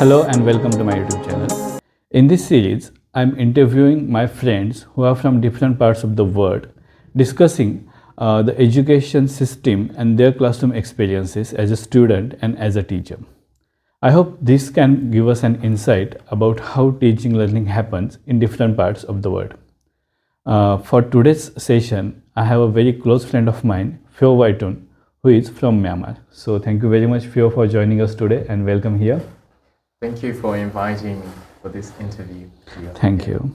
Hello and welcome to my YouTube channel. In this series, I'm interviewing my friends who are from different parts of the world, discussing the education system and their classroom experiences as a student and as a teacher. I hope this can give us an insight about how teaching learning happens in different parts of the world. For today's session, I have a very close friend of mine, Pheo Waitun, who is from Myanmar. So thank you very much, Pheo, for joining us today and welcome here. Thank you for inviting me for this interview. Thank you.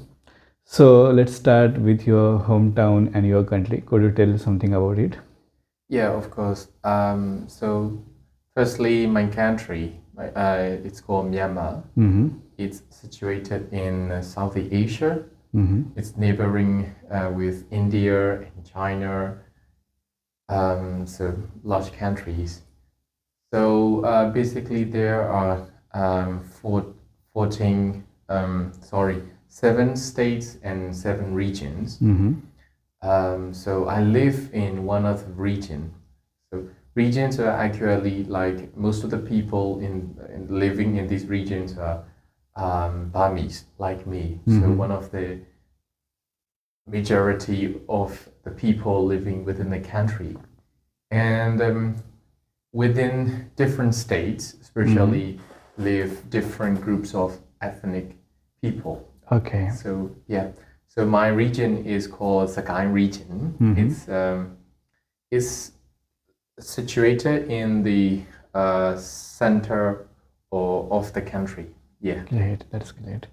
So let's start with your hometown and your country. Could you tell something about it? Yeah, of course. So, firstly, my country, it's called Myanmar. Mm-hmm. It's situated in Southeast Asia. Mm-hmm. It's neighboring with India and China. So large countries. So basically, there are 7 states and 7 regions. Mm-hmm. So I live in one of the region. So regions are actually like most of the people in living in these regions are Burmese, like me. So Mhm. one of the majority of the people living within the country, and within different states, especially live different groups of ethnic people. Okay. So yeah, so my region is called Sakai region. Mhm. It's situated in the center of the country. Yeah. Great. That's great.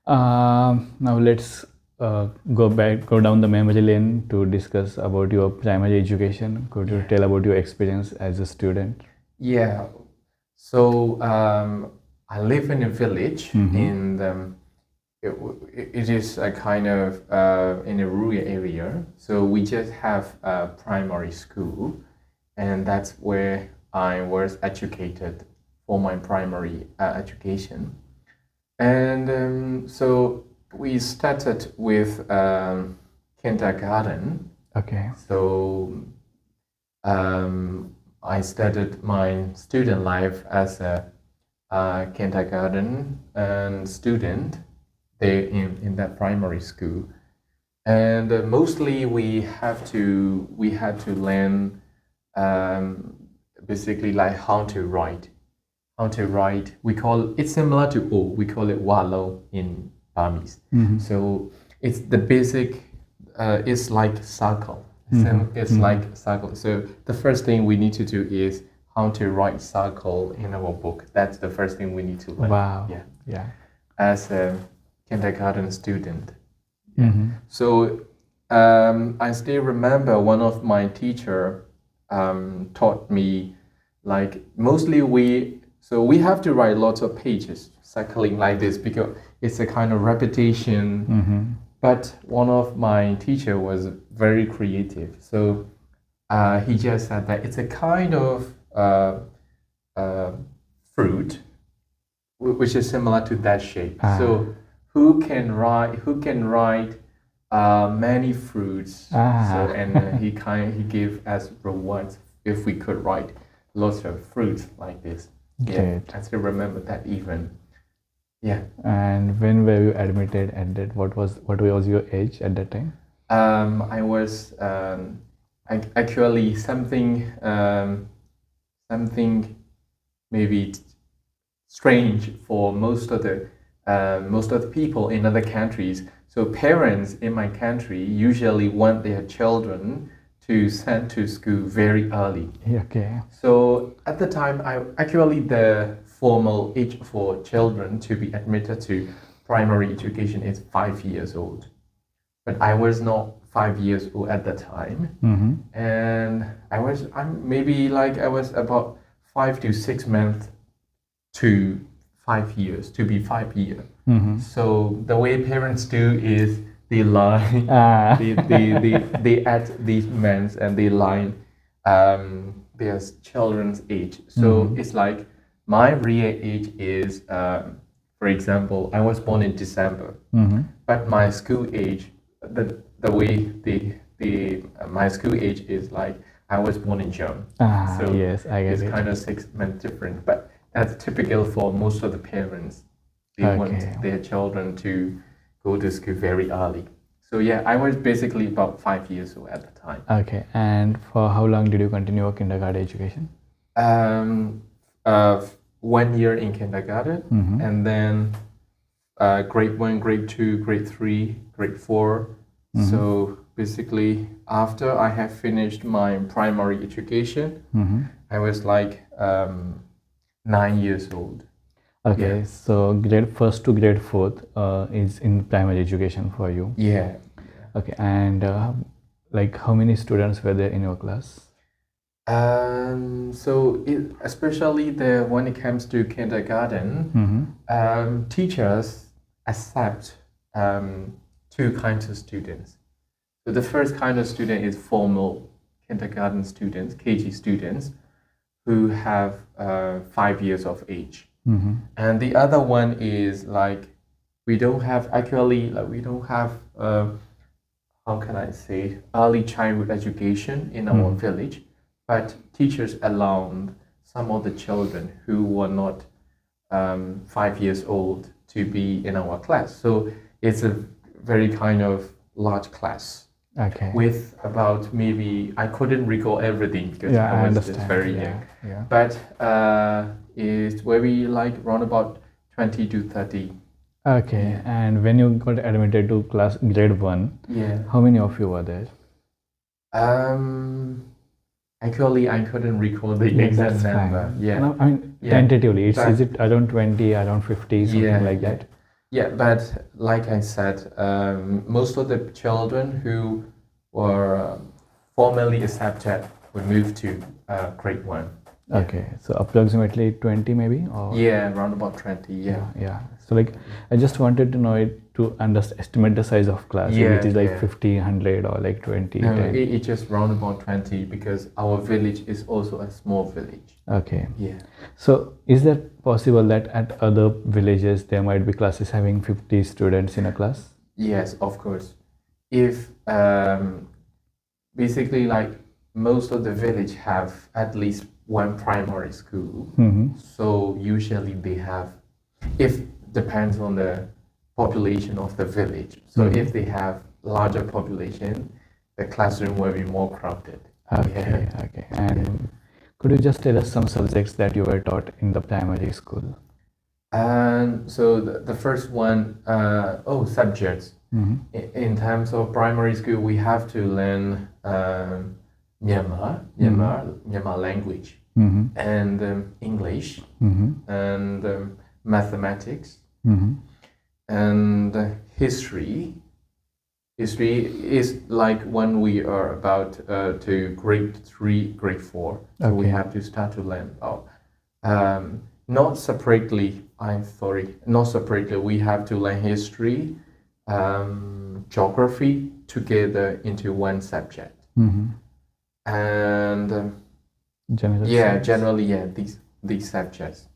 Now let's go down the memory lane to discuss about your primary education. Could you tell about your experience as a student? Yeah. So I live in a village in the. It is a kind of in a rural area. So we just have a primary school, and that's where I was educated for my primary education. And so we started with kindergarten. Okay. So I started my student life as a kindergarten student there in that primary school, and mostly we had to learn basically like how to write. We call it similar to O. We call it walo in Burmese. So it's the basic. It's like circle. It's like circle. So the first thing we need to do is how to write circle in our book. That's the first thing we need to learn. Wow. Yeah. Yeah. As a kindergarten student. Mhm. So I still remember one of my teacher taught me like mostly we have to write lots of pages circling like this because it's a kind of repetition. Mhm. But one of my teacher was very creative. So he just said that it's a kind of fruit which is similar to that shape. So who can write many fruits? So and he gave us rewards if we could write lots of fruits like this. Yeah, Great. I still remember that even. Yeah. And when were you admitted at that? What was your age at that time? I was actually something maybe strange for most of the people in other countries. So parents in my country usually want their children to send to school very early. Okay. So at the time, the formal age for children to be admitted to primary education is 5 years old. But I was not 5 years old at the time, and I was about 5 to 6 months to 5 years to be 5 years. So the way parents do is they line they add these months and they line their children's age. So it's like my real age is for example, I was born in December, but my school age, the way my school age is like I was born in June. Yes, I get it's it. kind of 6 months different. But that's typical for most of the parents. They Okay. want their children to go to school very early. So yeah, I was basically about 5 years old at the time. Okay. And for how long did you continue your kindergarten education? 1 year in kindergarten, Mhm. and then grade 1, grade 2, grade 3, grade 4. So basically, after I have finished my primary education, I was like 9 years old. Okay. Yeah. So grade first to grade fourth is in primary education for you. Yeah. Okay. And like how many students were there in your class? So especially when it comes to kindergarten, teachers accept two kinds of students. So the first kind of student is formal kindergarten students, KG students, who have 5 years of age. And the other one is like we don't have how can I say early childhood education in our village, but teachers allowed some of the children who were not 5 years old to be in our class. So it's a very kind of large class Okay. with about maybe I couldn't recall everything because Yeah, I I was just understand. very Yeah, young. yeah. But it's very like around about 20 to 30. Okay. Yeah. And when you got admitted to class grade 1, Yeah. how many of you were there? Actually, I couldn't recall the Yeah, exact that's number. fine. Yeah. No, I mean, Yeah. tentatively, is But- it around 20, around 50, something Yeah, like yeah. that? Yeah, but like I said, most of the children who were formally accepted would move to grade 1. Yeah. Okay. So approximately 20 maybe? Or Yeah, around about 20. Yeah. Yeah. So like, I just wanted to know it to estimate the size of class. If Yeah, it is like yeah. 50, 100 or like 20, No, 10. it just round about 20 because our village is also a small village. Okay. Yeah. So is that possible that at other villages there might be classes having 50 students in a class? Yes, of course. If basically like most of the village have at least one primary school, so usually they have, if depends on the population of the village. So if they have larger population, the classroom will be more crowded. Okay, okay. And could you just tell us some subjects that you were taught in the primary school? And so the first one, subjects. In terms of primary school, we have to learn Myanmar language, and English, and mathematics, and history. History is like when we are about to grade 3, grade 4. So we Okay. have to start to learn about. Not separately, not separately. We have to learn history, geography together into one subject. And General yeah, science. generally, yeah, these subjects.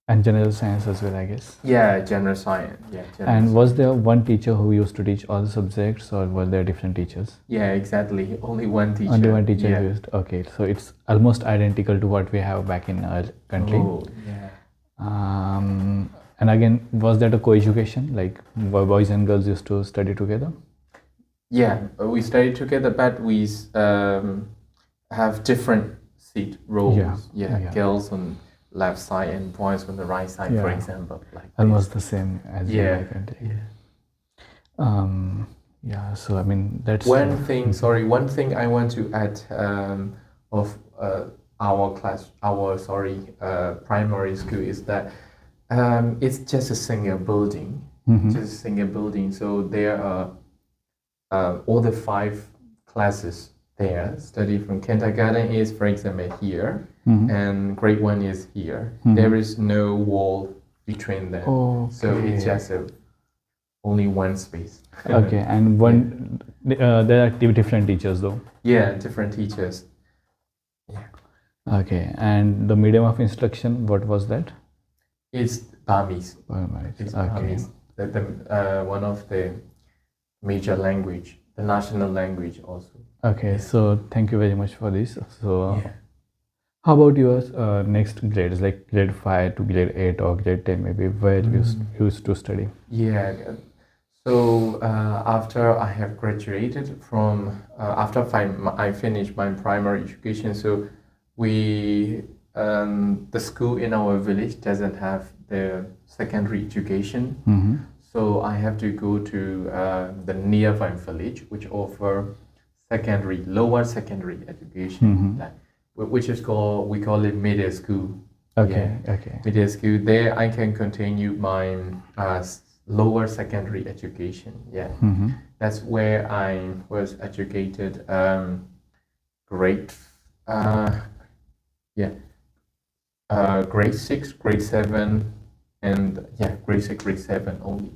And general science as well, I guess. Yeah, general science. Yeah, general And science. was there one teacher who used to teach all the subjects, or were there different teachers? Yeah, exactly. Only one teacher. Only one teacher Yeah. used. Okay, so it's almost identical to what we have back in our country. Oh, yeah. And again, was that a co-education? Like boys and girls used to study together? Yeah, we study together, but we have different seat roles. Yeah, yeah. Girls on left side and boys on the right side, for Yeah. example. Like Almost the same as in Yeah. my country. Yeah. Yeah, so I mean, that's One thing I want to add of our primary school is that it's just a single building. Just a single building. So there are all the 5 classes there. Study from kindergarten is, for example, here, and grade 1 is here. There is no wall between them. So it's just only one space. Okay, and there are different teachers though. Yeah, different teachers. Yeah. Okay, and the medium of instruction, what was that? It's Burmese. Burmese. It's Okay. Burmese. One of the major language, the national language also. Okay, so thank you very much for this. So Yeah. How about your next grades, like grade 5 to grade 8 or grade 10, maybe, where you used to study? Yeah. So after I have graduated from I finished my primary education. So we the school in our village doesn't have the secondary education. Mm-hmm. So I have to go to the nearby village, which offer lower secondary education, Mm-hmm. like, which is called we call it middle school. Okay, Yeah, okay. middle school. There I can continue my lower secondary education. Yeah, Mm-hmm. that's where I was educated. Grade, uh, yeah, grade 6, grade 7, and yeah, grade 6, grade 7 only.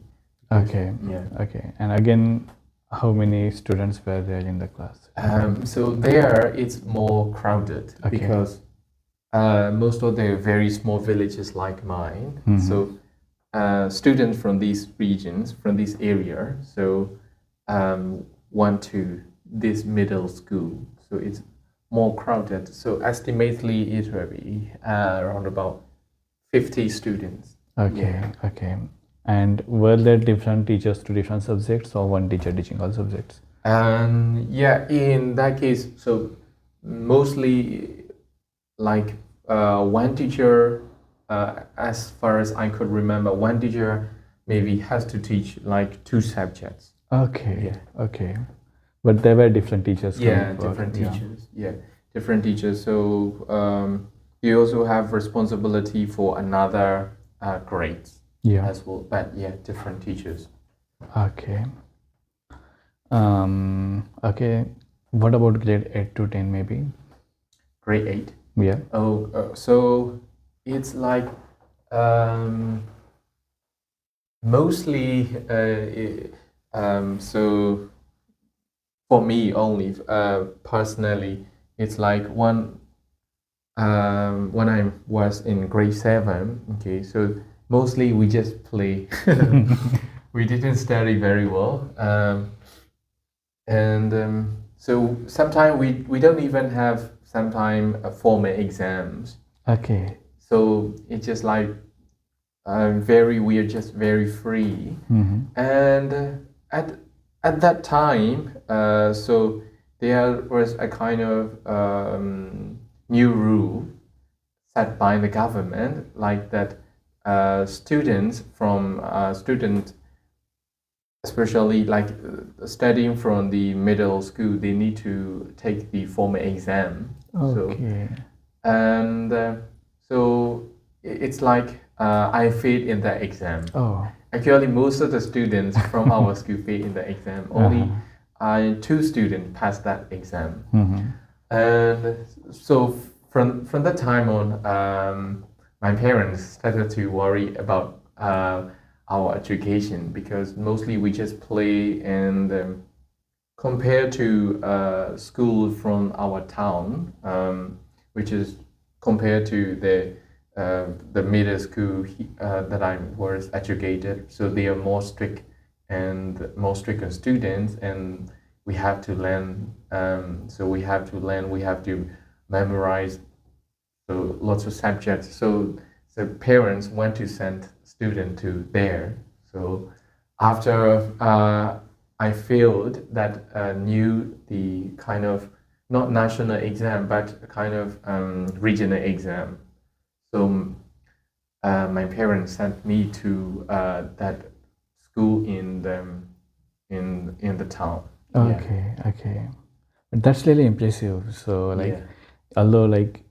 Okay, Yeah. okay. And again, how many students were there in the class? So there it's more crowded Okay. because most of the very small villages like mine. Mhm. So students from these regions, from this area, so went to this middle school. So it's more crowded. So estimately it will be around about 50 students. Okay, Yeah. okay. And were there different teachers to different subjects or one teacher teaching all subjects? Yeah, in that case, so mostly like one teacher, as far as I could remember, one teacher maybe has to teach like 2 subjects. Okay, Yeah. okay. But there were different teachers. Yeah, from- different yeah. teachers. Yeah, different teachers. So you also have responsibility for another grades Yeah. as well. But yeah, different teachers. Okay. Okay. What about grade 8 to 10, maybe? Grade 8. Yeah. Oh, so it's like mostly so for me only personally, it's like when I was in grade 7. Okay, so mostly we just play. We didn't study very well, and so sometimes we don't even have sometime formal exams. Okay. So it's just like very weird, just very free. Mm-hmm. And at that time, so there was a kind of new rule set by the government, like that students from student, especially like studying from the middle school, they need to take the formal exam. Okay. And so it's like I failed in the exam. Oh. Actually, most of the students from our school failed in the exam. Only 2 students passed that exam. Mm-hmm. And so from that time on, my parents started to worry about our education, because mostly we just play, and compared to school from our town, which is compared to the middle school that I was educated, so they are more strict and more strict on students, and we have to learn. So we have to learn. We have to memorize. So lots of subjects. So the parents want to send student to there. So after I failed that new the kind of not national exam, but a kind of regional exam. So my parents sent me to that school in the town. Okay, okay. But that's really impressive. So, like, Yeah. although, like,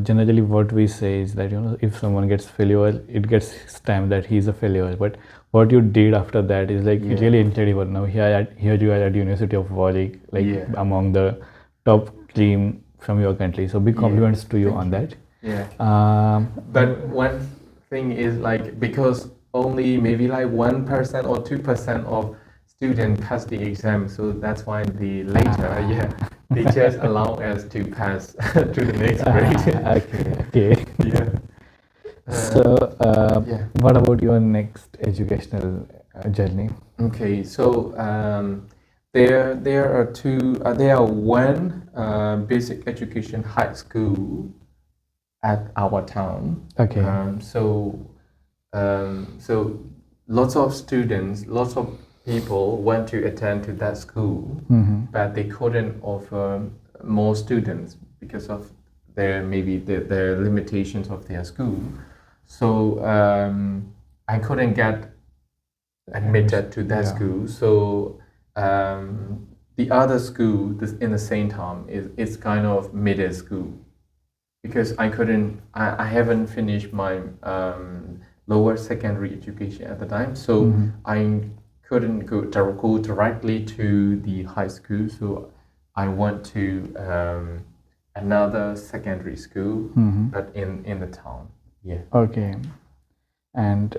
generally what we say is that, you know, if someone gets failure, it gets stamped that he's a failure. But what you did after that is like Yeah. really incredible. Now here you are at University of Warwick, like Yeah. among the top cream from your country. So big Yeah. compliments to you Thank on you. that. Yeah. Um, But one thing is like, because only maybe like 1% or 2% of students pass the exam, so that's why the later, they just allow us to pass to the next grade. okay. Yeah. So, Yeah. what about your next educational journey? Okay, so there are one basic education high school at our town. Okay. So lots of students, lots of people want to attend to that school, but they couldn't offer more students because of their limitations of their school. So I couldn't get admitted to that Yeah. school. So the other school in the same town is kind of middle school because I haven't finished my lower secondary education at the time, so I couldn't go directly to the high school. So I went to another secondary school, but in the town. Yeah. Okay. And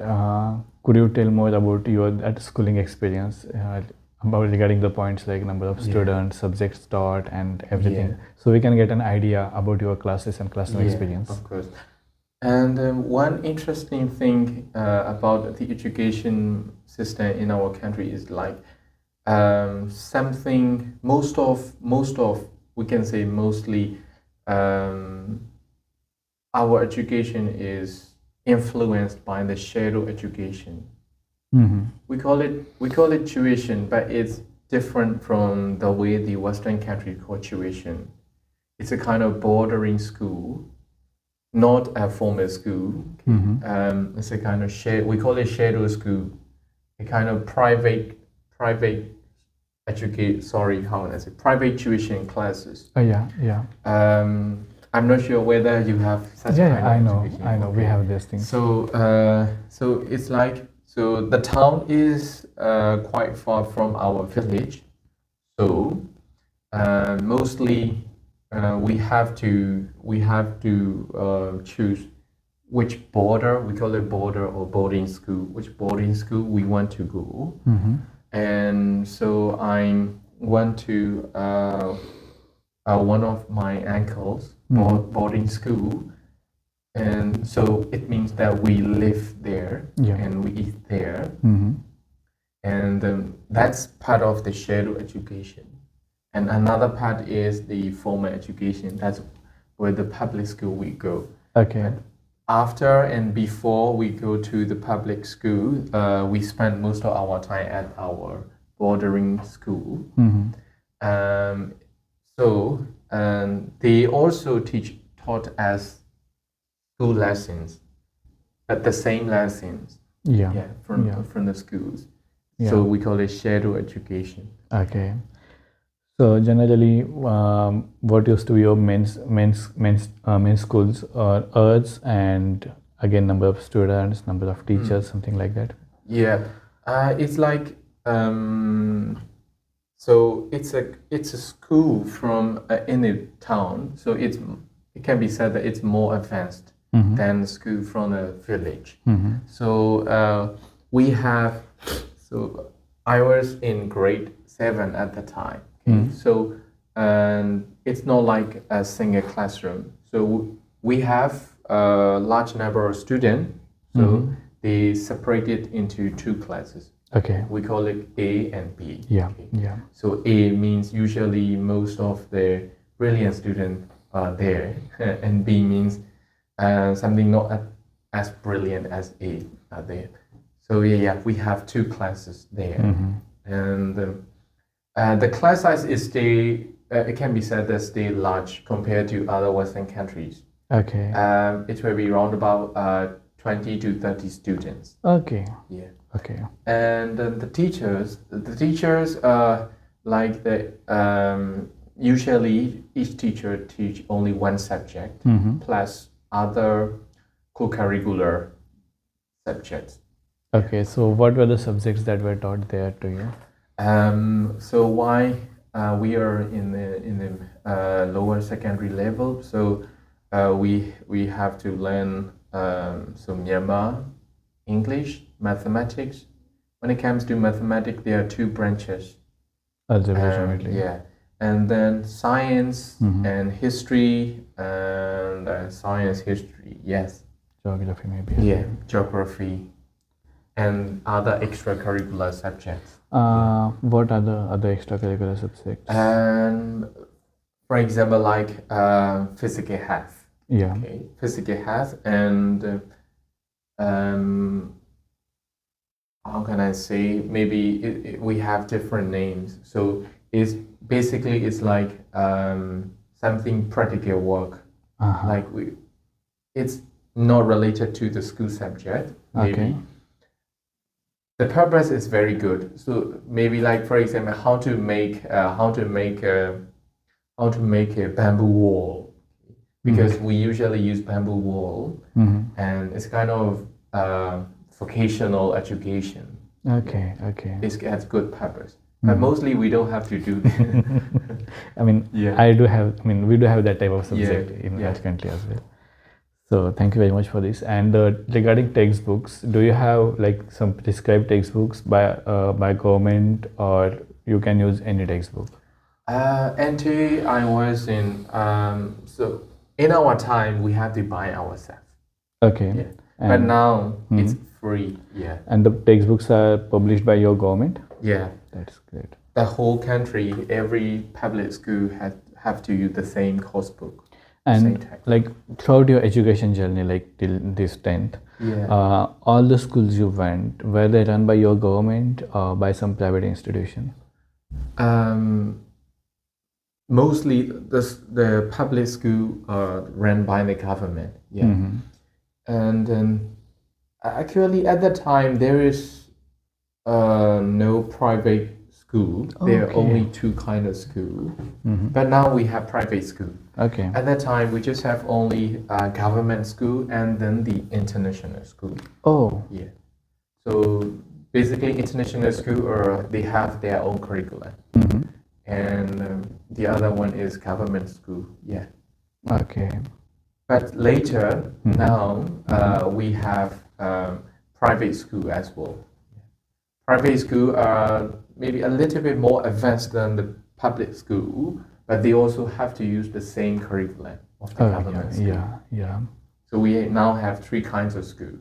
could you tell more about your that schooling experience about regarding the points like number of students, subjects taught, and everything, Yeah. so we can get an idea about your classes and classroom experience. Of course. And one interesting thing about the education system in our country is like something most of we can say mostly our education is influenced by the shadow education. We call it tuition, but it's different from the way the Western country call tuition. It's a kind of bordering school, not a formal school. It's a kind of we call it shadow school, a kind of private private tuition classes. Yeah. I'm not sure whether you have such kind of I education. know. We have this thing. So it's like, so the town is quite far from our village. So mostly we have to choose which border, we call it border or boarding school, which boarding school we want to go. And so I went to one of my uncle's boarding school. And so it means that we live there and we eat there. And that's part of the shadow education. And another part is the formal education. That's where the public school we go. Okay. And after and before we go to the public school, we spend most of our time at our bordering school. So they also taught as school lessons, but the same lessons. From the schools. So we call it shadow education. Okay. So generally, what used to be your main schools are arts, and again number of students, number of teachers, something like that. Yeah, it's like so it's a school from in a town. So it can be said that it's more advanced than school from a village. So we have. So I was in grade 7 at the time. So it's not like a single classroom. So we have a large number of students. So they separate it into 2 classes. Okay. We call it A and B. Yeah. So A means usually most of the brilliant students are there, and B means something not as brilliant as A are there. So we have 2 classes there, and the class size is it can be said that stay large compared to other Western countries. Okay. It will be around about 20 to 30 students. Okay. Yeah. Okay. And the teachers like usually each teacher teach only one subject plus other co-curricular subjects. Okay. So what were the subjects that were taught there to you? So why we are in the lower secondary level? So we have to learn Myanmar, English, mathematics. When it comes to mathematics, there are 2 branches. Algebra, geometry. Yeah, and then science and history and science history. Yes. Geography maybe. Yeah, geography and other extracurricular subjects. What are the other extracurricular subjects? And for example, like physical health. Yeah. Okay, physical health, and how can I say? Maybe we have different names. So it's basically it's like something practical work. Uh-huh. Like it's not related to the school subject. Maybe Okay. the purpose is very good. So maybe like for example, how to make a bamboo wall, because we usually use bamboo wall, and it's kind of vocational education. Okay. Okay. It has good purpose, but mostly we don't have to do that. I mean, Yeah. we do have that type of subject in Yeah. our country as well. So thank you very much for this. And regarding textbooks, do you have like some prescribed textbooks by government, or you can use any textbook? Until I was in so in our time we had to buy ourselves. Okay. Yeah. But And now it's free. Yeah. and the textbooks are published by your government? Yeah. That's great. The whole country, every public school have to use the same course book. Same And text. like throughout your education journey, like till this 10th, Yeah. all the schools you went, were they run by your government or by some private institution? Mostly the public school are run by the government. Yeah. And actually at that time there is no private school. There are Okay. only two kind of school. But now we have private school. Okay. At that time we just have only government school and then the international school. Oh, Yeah. So basically international school they have their own curriculum. And the other one is government school. Yeah. okay. But later, now we have private school as well. Private school are maybe a little bit more advanced than the public school, but they also have to use the same curriculum of the Oh, government school. yeah. So we now have three kinds of school.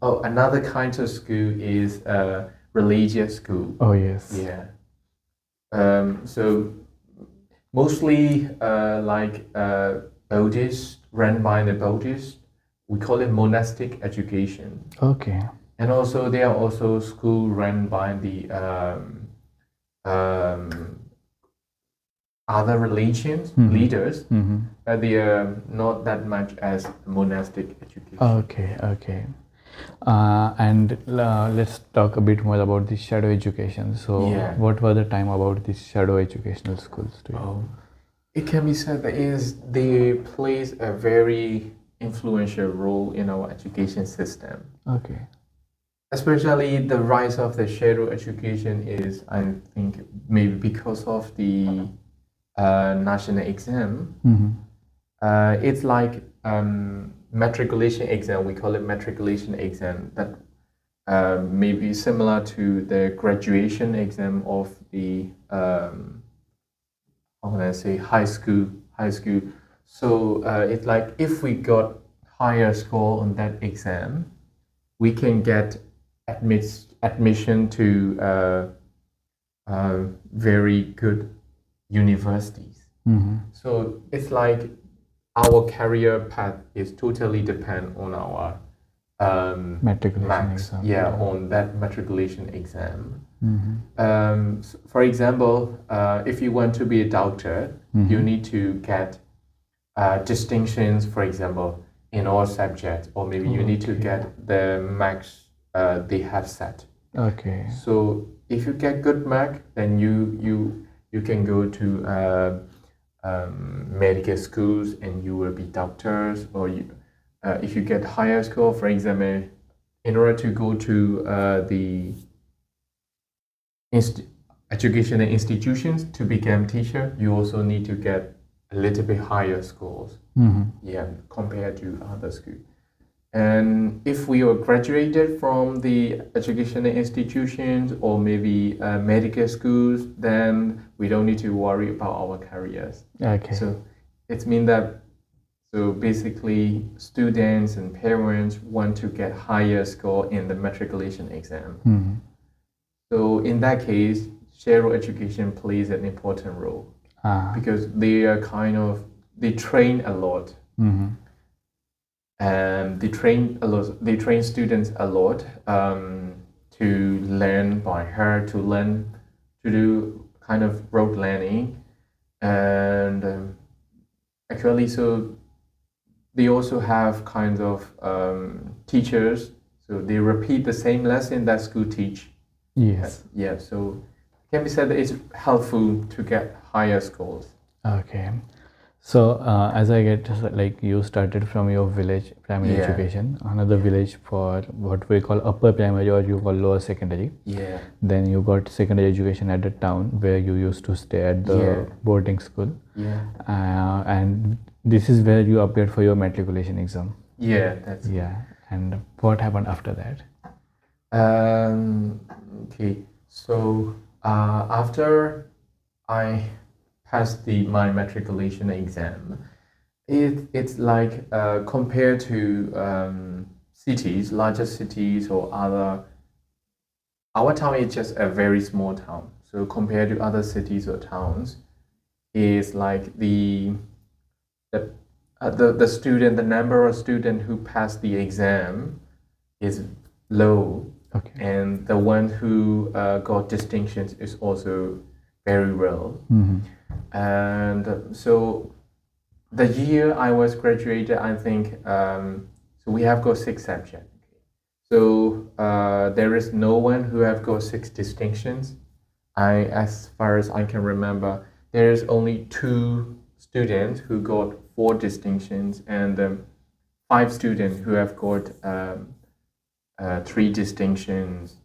Oh, another kind of school is religious school. Oh, yes. Yeah. So mostly like Buddhist, run by the Buddhist. We call it monastic education. Okay. And also there are also school run by the other religions leaders, but they are not that much as monastic education. Okay. And let's talk a bit more about the shadow education. So, Yeah. what were the time about these shadow educational schools to you? It can be said that they plays a very influential role in our education system. Okay. Especially the rise of the shadow education is, I think, maybe because of the national exam. It's like matriculation exam. We call it matriculation exam. That may be similar to the graduation exam of the how can I say high school. So it's like if we got higher score on that exam, we can get admission to very good universities. So it's like our career path is totally depend on our Matriculation marks. exam. Yeah, on that matriculation exam. For example, if you want to be a doctor, you need to get distinctions, for example, in all subjects, or maybe you need to get the marks they have set. Okay. So if you get good mark, then you can go to medical schools and you will be doctors, or if you get higher score, for example, in order to go to the educational institutions to become teacher, you also need to get a little bit higher scores. Yeah, compared to other schools. And if we are graduated from the educational institutions or maybe medical schools, then we don't need to worry about our careers. Okay. So it means that basically students and parents want to get higher score in the matriculation exam. So in that case, shadow education plays an important role because they train a lot Mm-hmm. They train a lot. They train students a lot to learn by heart, to learn to do kind of rote learning, and actually, so they also have kind of teachers. So they repeat the same lesson that school teach. Yes. Yeah. So it can be said that it's helpful to get higher scores. Okay. So as I get, like, you started from your village primary Yeah. education, another village for what we call upper primary or you call lower secondary. Yeah. Then you got secondary education at the town where you used to stay at the Yeah. boarding school. Yeah. And this is where you appeared for your matriculation exam. Yeah. That's Yeah. And what happened after that? Okay. So after I passed my matriculation exam, it's like compared to cities, larger cities or other. Our town is just a very small town. So compared to other cities or towns, is like the student, the number of student who passed the exam is low, Okay. and the one who got distinctions is also very well. Mm-hmm. And so the year I was graduated, I think so we have got 6 subjects. So there is no one who have got 6 distinctions. As far as I can remember, there is only 2 students who got 4 distinctions, and 5 students who have got 3 distinctions.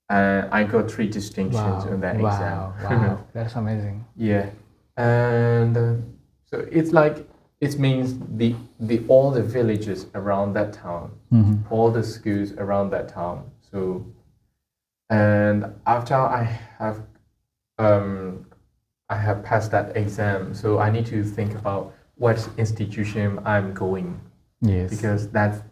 I got 3 distinctions on that exam. Wow, that's amazing. Yeah, and so it's like it means all the villages around that town, Mm-hmm. all the schools around that town. So, and after I have passed that exam, so I need to think about what institution I'm going, Yes. because that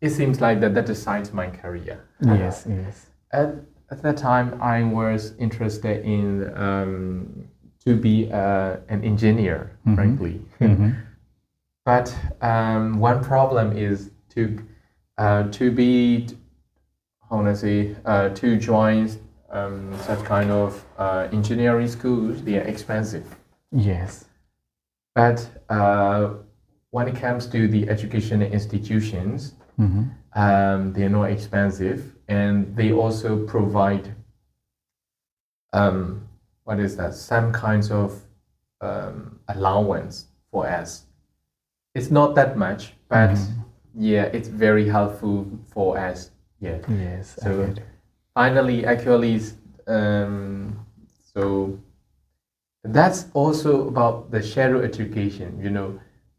it seems like that decides my career. Yes. Yes. At that time, I was interested in to be an engineer, Mhm. frankly. Mm-hmm. But one problem is to be, how to say, to join such kind of engineering schools. They are expensive. Yes. But when it comes to the educational institutions, Mm-hmm. they're not expensive, and they also provide what is that? Some kinds of allowance for us. It's not that much, but Mhm. yeah, it's very helpful for us. Yeah. Yes. I So get it. finally, actually, so that's also about the shadow education. You know,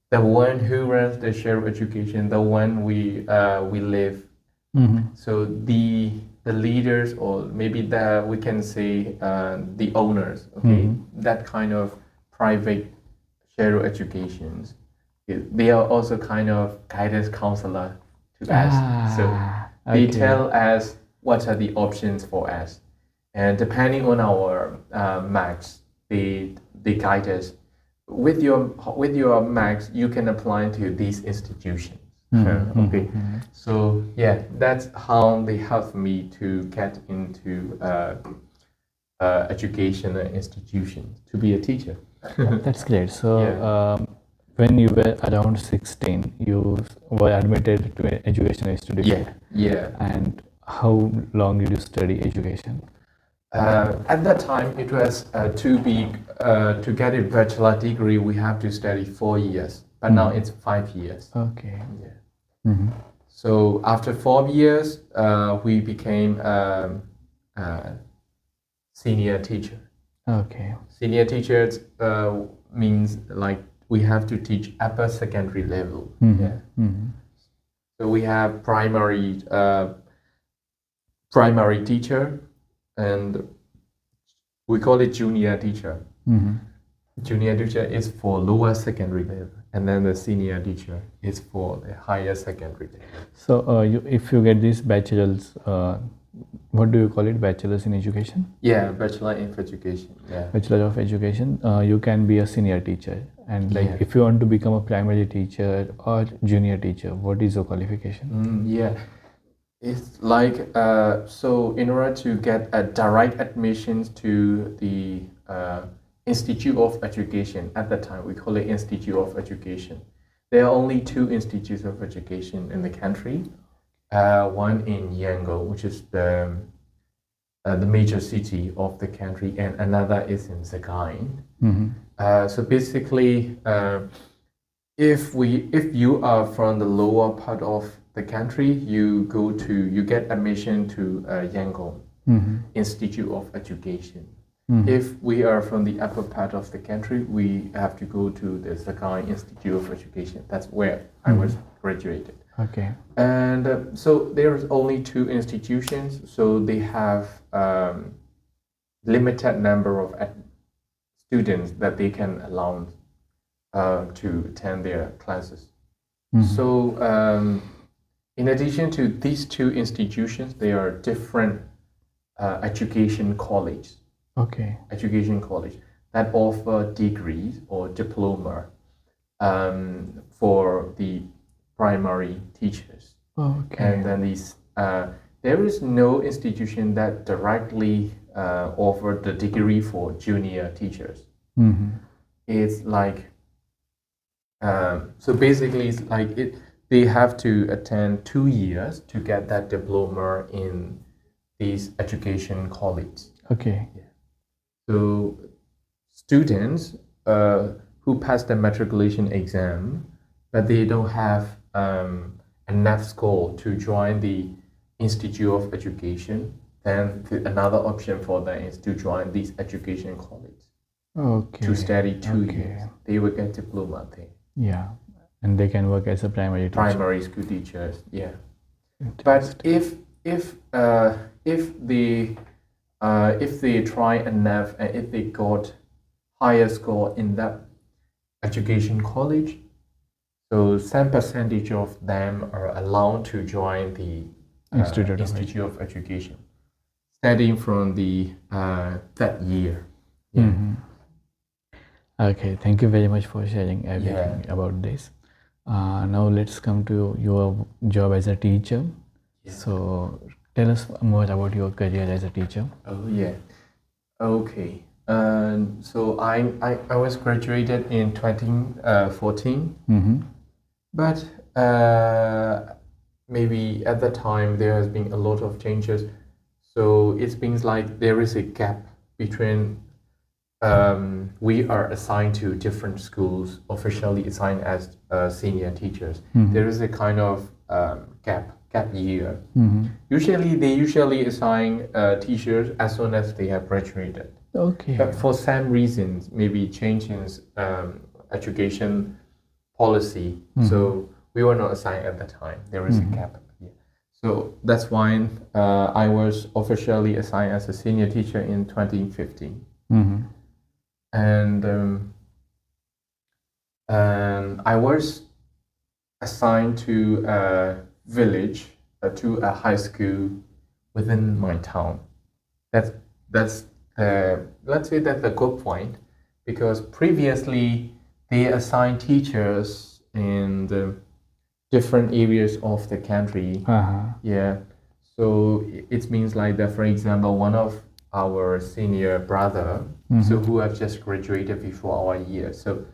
the one who runs the shadow education, the one we live. Mm-hmm. So the leaders, or maybe we can say the owners. Okay, that kind of private shadow educations, they are also kind of guidance counselor to us. So they okay. tell us what are the options for us, and depending on our marks, they guide us. With your marks, you can apply to these institutions. Mhm, Okay, mhm. so yeah, that's how they helped me to get into educational institutions to be a teacher. That's great. So, Yeah. when you were around 16, you were admitted to an education institution. Yeah. And how long did you study education? At that time, it was to get a bachelor degree, we have to study 4 years, but now it's 5 years. Okay. Yeah. Mm-hmm. So after 4 years, we became senior teacher. Okay. Senior teachers means like we have to teach upper secondary level. Mm-hmm. Yeah. Mm-hmm. So we have primary teacher, and we call it junior teacher. Mm-hmm. Junior teacher is for lower secondary level, and then the senior teacher is for the higher secondary level. So, if you get this bachelor's, what do you call it? Bachelor's in education? Yeah, bachelor in education. Yeah. Bachelor of education, you can be a senior teacher. And like, Yeah. if you want to become a primary teacher or junior teacher, what is your qualification? Yeah, it's like so in order to get a direct admissions to the Institute of Education at that time, we call it Institute of Education. There are only two institutes of education in the country. One in Yangon, which is the major city of the country, and another is in Sagaing. So basically, if you are from the lower part of the country, you get admission to Yangon Institute of Education. If we are from the upper part of the country, we have to go to the Sagaing Institute of Education. That's where I was graduated. Okay. And so there's only two institutions, so they have limited number of students that they can allow to attend their classes. So in addition to these two institutions, there are different education colleges. Okay. Education college that offer degrees or diploma for the primary teachers. Okay. And then there is no institution that directly offer the degree for junior teachers. It's like so basically it's like they have to attend 2 years to get that diploma in these education colleges. Okay. So students who pass the matriculation exam, but they don't have enough score to join the Institute of Education, then another option for them is to join these education colleges. Okay. To study 2 Okay. years. They will get diploma there. Yeah, and they can work as a primary teacher. Primary school teachers, yeah. But if they try enough and if they got higher score in that education college, so some percentage of them are allowed to join the Institute of Education, studying from the that year. Yeah. Okay, thank you very much for sharing everything about this. Now let's come to your job as a teacher. Yeah. So tell us more about your career as a teacher. Oh yeah. Okay. So I was graduated in 2014. But maybe at that time there has been a lot of changes. So it means like there is a gap between we are assigned to different schools, officially assigned as senior teachers. There is a kind of gap year. They usually assign teachers as soon as they have graduated. Okay. But for some reasons, maybe changes education policy. So we were not assigned at the time. There is a gap. Yeah. So that's why I was officially assigned as a senior teacher in 2015. And I was assigned to a village, to a high school within my town. Let's say that's a good point, because previously they assigned teachers in the different areas of the country. Yeah. So it means like that, for example, one of our senior brother, so who have just graduated before our year. So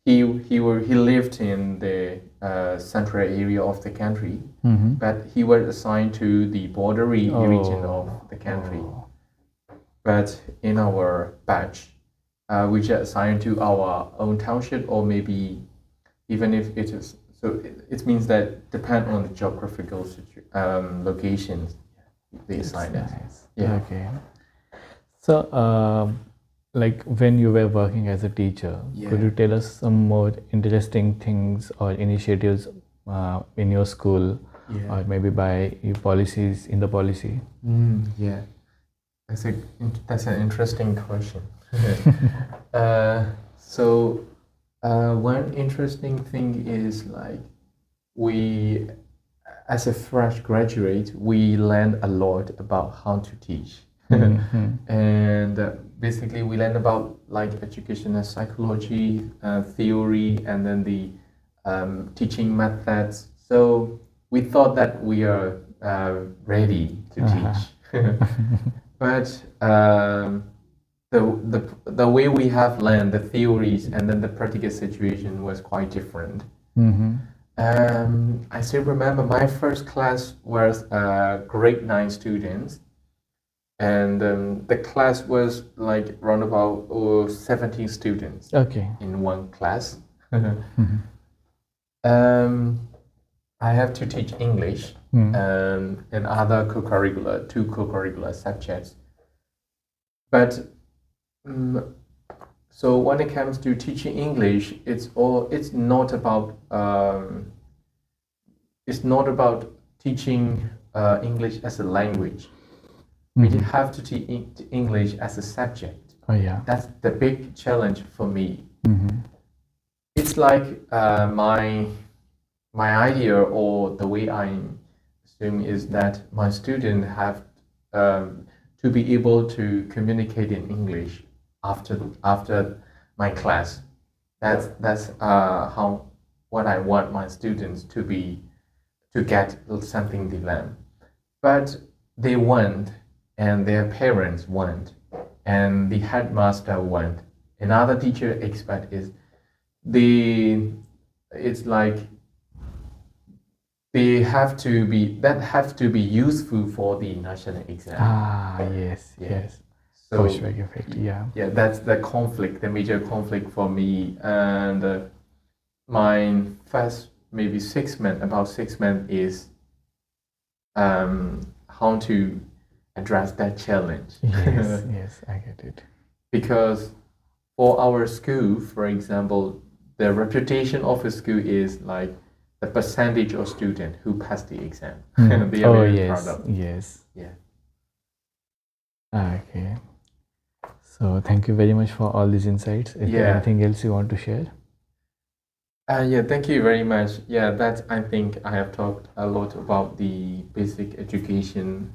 he lived in the central area of the country, but he was assigned to the bordery region of the country. But in our batch, we just assigned to our own township, or maybe even if it is. So it means that depend on the geographical locations, they assign us. Nice. Yeah. Okay. So, like when you were working as a teacher, could you tell us some more interesting things or initiatives in your school, or maybe by your policies in the policy? Yeah, that's an interesting question. So one interesting thing is like we, as a fresh graduate, we learn a lot about how to teach. And basically we learn about like educational psychology, theory, and then the teaching methods. So we thought that we are ready to teach, but the way we have learned the theories and then the practical situation was quite different. I still remember my first class was grade 9 students, and the class was like around about 17 students Okay. in one class. I have to teach English and other co-curricular, two co-curricular subjects. But so when it comes to teaching English, it's not about teaching English as a language. We have to teach English as a subject. Oh yeah. That's the big challenge for me. It's like my idea or the way I assume is that my students have to be able to communicate in English after my class. That's how what I want my students to get something they learn. But they want, and their parents want, and the headmaster want. Another teacher expect is it's like they have to be useful for the national exam. Yes. So Pushback effect, yeah. yeah, that's the conflict, the major conflict for me. And my first maybe 6 months, about 6 months is how to address that challenge. Yes, I get it. Because for our school, for example, the reputation of a school is like the percentage of students who pass the exam. They are very proud of. Yes. Yeah. Okay. So thank you very much for all these insights. Is there Yeah. anything else you want to share? Yeah, thank you very much. Yeah, I think I have talked a lot about the basic education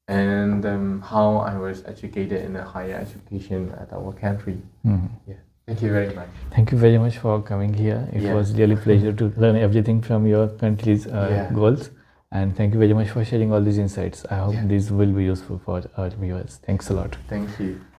and how I was educated in a higher education at our country. Yeah, thank you very much. Thank you very much for coming here. It Yeah. was really pleasure to learn everything from your country's Yeah. goals. And thank you very much for sharing all these insights. I hope Yeah. these will be useful for our viewers. Thanks a lot. Thank you.